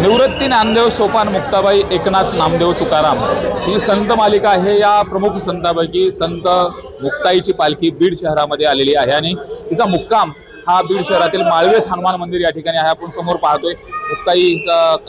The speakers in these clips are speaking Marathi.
निवृत्ती ज्ञानदेव सोपान मुक्ताबाई एकनाथ नामदेव तुकाराम ही संत मालिका आहे। या प्रमुख संतांपैकी संत मुक्ताईची पालखी बीड शहरामध्ये आलेली आहे आणि तिचा मुक्काम हा बीड शहरातील माळवेस हनुमान मंदिर या ठिकाणी आहे। आपण समोर पाहतोय मुक्ताई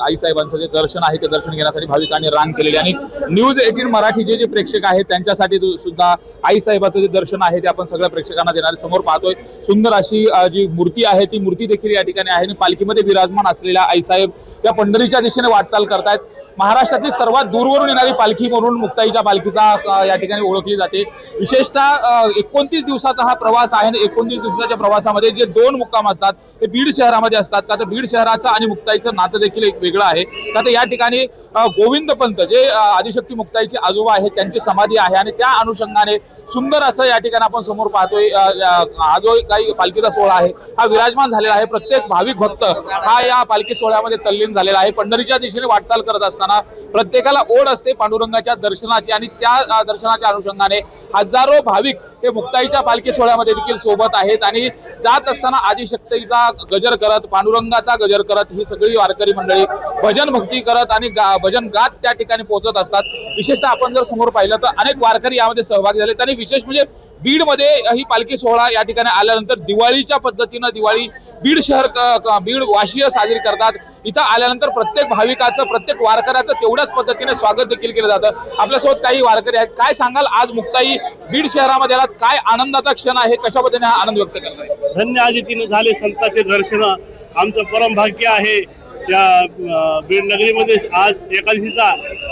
आईसाहेबांचं जे दर्शन आहे ते दर्शन घेण्यासाठी भाविकांनी रांग केलेली आणि न्यूज 18 मराठीचे जे प्रेक्षक आहेत त्यांच्यासाठी सुद्धा आईसाहेबांचं जे दर्शन आहे ते आपण सगळ्या प्रेक्षकांना देणार। समोर पाहतोय सुंदर अशी जी मूर्ती आहे ती मूर्ती देखील या ठिकाणी आहे आणि पालखीमध्ये विराजमान असलेल्या आईसाहेब या पंढरीच्या दिशेने वाटचाल करतायत। महाराष्ट्रातील सर्वात दूरवरून येणारी पालखी म्हणून मुक्ताईच्या पालखीचा या ठिकाणी ओळखली जाते। विशेषतः 29 दिवसाचा हा प्रवास आहे आणि 29 दिवसाच्या प्रवासामध्ये जे दोन मुक्काम असतात ते बीड शहरामध्ये असतात। का तर बीड शहराचं आणि मुक्ताईचं नातं देखील एक वेगळं आहे। का तर या ठिकाणी गोविंद पंत जे आदिशक्ती मुक्ताईचे आजोबा आहेत त्यांची समाधी आहे आणि त्या अनुषंगाने सुंदर असं या ठिकाणी आपण समोर पाहतोय हा जो काही पालखीचा सोहळा आहे हा विराजमान झालेला आहे। प्रत्येक भाविक भक्त हा या पालखी सोहळ्यामध्ये तल्लीन झालेला आहे। पंढरीच्या दिशेने वाटचाल करत असताना प्रत्येकाला ओढ असते पांडुरंगाच्या दर्शनाची आणि त्या दर्शनाच्या अनुषंगाने हजारो भाविक हे मुक्ताईच्या पालखी सोहळ्यामध्ये देखील सोबत आहेत आणि जात असताना आदिशक्तीचा गजर करत पांडुरंगाचा गजर करत ही सगळी वारकरी मंडळी भजन भक्ती करत आणि भजन गात त्या ठिकाणी पोहोचत असतात। विशेषतः आपण जर समोर पाहिलं तर अनेक वारकरी यामध्ये सहभागी झाले आणि विशेष म्हणजे बीड मध्ये ही पालखी सोहळा या ठिकाणी आल्यानंतर दिवाळीच्या पद्धतीनं दिवाळी बीड शहर बीड वाशीय साजरी करतात। इथं आल्यानंतर प्रत्येक भाविकाचं प्रत्येक वारकऱ्याचं तेवढ्याच पद्धतीने स्वागत देखील केलं जातं। आपल्यासोबत काही वारकरी आहेत, काय सांगाल आज मुक्ताई बीड शहरामध्ये आलात, काय आनंदाचा क्षण आहे, कशा पद्धतीने हा आनंद व्यक्त करताय? धन्य आदितीने झाले संतांचे दर्शन, आमचं परम भाग्य आहे। या बीड नगरीमध्ये आज एकादशीचा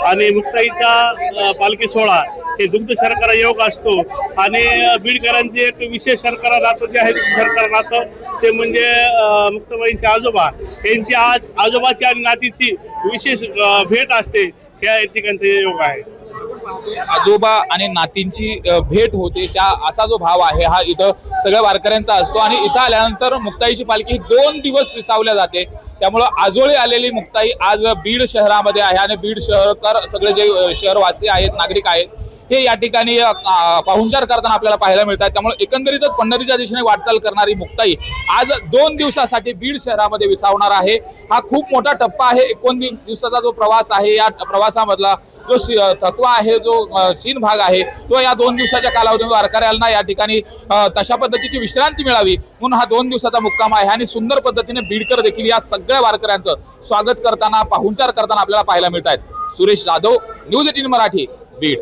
आणि मुक्ताईचा पालखी सोहळा हे दुग्ध शर्करा योग असतो आणि बीडकरांचे एक विशेष शर्करा नातं जे आहे शर्करा नातं ते म्हणजे मुक्ताबाईंचे आजोबा यांची आज आजोबाची आणि नातीची विशेष भेट असते। या ठिकाणचे योग आहे। आजोबा आणि नातींची भेट होते त्या असा जो भाव आहे हा इथं सगळ्या वारकऱ्यांचा असतो आणि इथं आल्यानंतर मुक्ताईची पालखी 2 दिवस विसावल्या जाते। त्यामुळं आजोळी आलेली मुक्ताई आज बीड शहरामध्ये आहे आणि बीड शहरकर सगळे जे शहरवासी आहेत नागरिक आहेत हे या ठिकाणी पाहुणचार करताना आपल्याला पाहायला मिळतात। त्यामुळे एकंदरीतच पंढरीच्या दिशेने वाटचाल करणारी मुक्ताई आज 2 दिवसासाठी बीड शहरामध्ये विसावणार आहे। हा खूप मोठा टप्पा आहे। 29 दिवसाचा जो प्रवास आहे या प्रवासामधला जो थकवा आहे जो सीन भाग आहे तो या 2 दिवसाच्या कालावधीमध्ये वारकऱ्यांना या ठिकाणी तशा पद्धतीची विश्रांती मिळावी म्हणून हा 2 दिवसाचा मुक्काम आहे आणि सुंदर पद्धतीने बीडकर देखील या सगळ्या वारकऱ्यांचं स्वागत करताना पाहुणचार करताना आपल्याला पाहायला मिळत आहेत। सुरेश जाधव, न्यूज 18 मराठी, बीड।